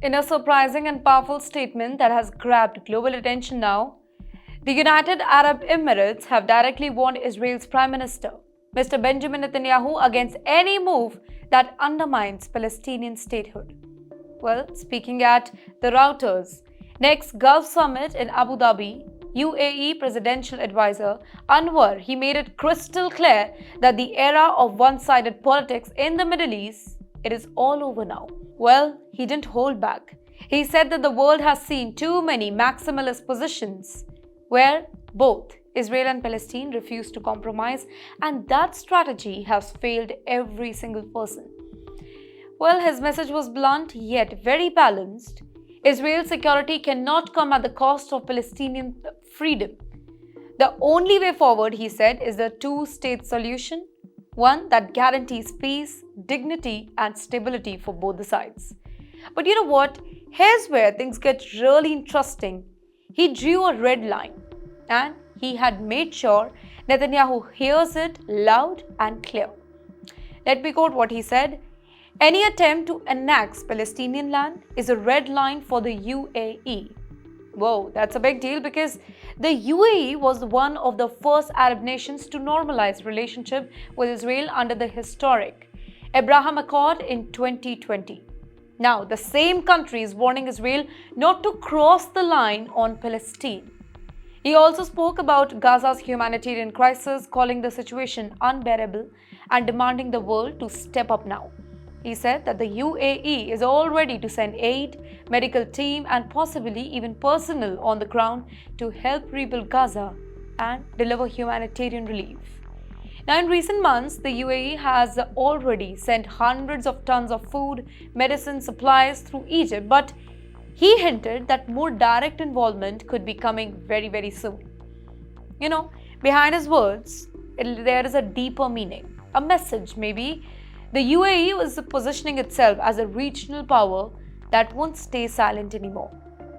In a surprising and powerful statement that has grabbed global attention now, the United Arab Emirates have directly warned Israel's Prime Minister, Mr. Benjamin Netanyahu, against any move that undermines Palestinian statehood. Well, speaking at the Reuters next Gulf Summit in Abu Dhabi, UAE Presidential Advisor Anwar, he made it crystal clear that the era of one-sided politics in the Middle East, it is all over now. Well, he didn't hold back. He said that the world has seen too many maximalist positions where both Israel and Palestine refuse to compromise, and that strategy has failed every single person. Well, his message was blunt yet very balanced. Israel's security cannot come at the cost of Palestinian freedom. The only way forward, he said, is the two-state solution, one that guarantees peace, dignity, and stability for both the sides. But you know what? Here's where things get really interesting. He drew a red line, and he had made sure Netanyahu hears it loud and clear. Let me quote what he said. Any attempt to annex Palestinian land is a red line for the UAE. Whoa, that's a big deal because the UAE was one of the first Arab nations to normalize relationship with Israel under the historic Abraham Accord in 2020. Now, the same country is warning Israel not to cross the line on Palestine. He also spoke about Gaza's humanitarian crisis, calling the situation unbearable and demanding the world to step up now. He said that the UAE is all ready to send aid, medical team, and possibly even personnel on the ground to help rebuild Gaza and deliver humanitarian relief. Now, in recent months, the UAE has already sent hundreds of tons of food, medicine, supplies through Egypt, but he hinted that more direct involvement could be coming very, very soon. You know, behind his words, there is a deeper meaning, a message maybe. The UAE was positioning itself as a regional power that won't stay silent anymore.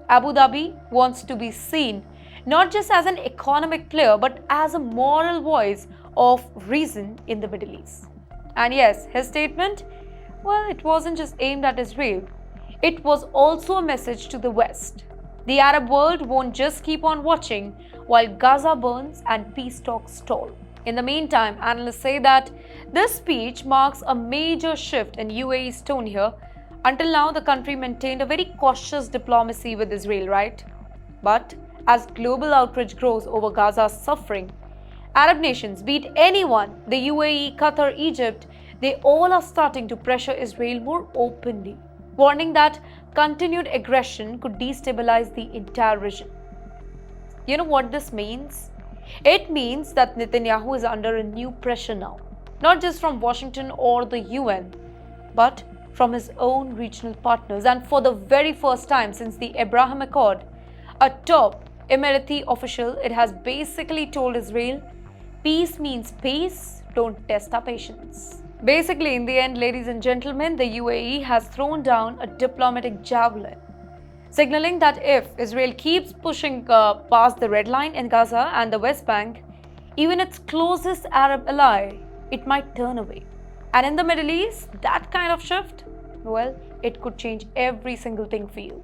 Abu Dhabi wants to be seen not just as an economic player but as a moral voice of reason in the Middle East. And yes, his statement, well, it wasn't just aimed at Israel. It was also a message to the West. The Arab world won't just keep on watching while Gaza burns and peace talks stall. In the meantime, analysts say that this speech marks a major shift in UAE's tone here. Until now, the country maintained a very cautious diplomacy with Israel, right? But as global outrage grows over Gaza's suffering, Arab nations, be it anyone, the UAE, Qatar, Egypt, they all are starting to pressure Israel more openly, warning that continued aggression could destabilize the entire region. You know what this means? It means that Netanyahu is under a new pressure now, not just from Washington or the UN, but from his own regional partners. And for the very first time since the Abraham Accord, a top Emirati official, it has basically told Israel, peace means peace, don't test our patience. Basically, in the end, ladies and gentlemen, the UAE has thrown down a diplomatic javelin, signaling that if Israel keeps pushing past the red line in Gaza and the West Bank, even its closest Arab ally, it might turn away. And in the Middle East, that kind of shift, well, it could change every single thing for you.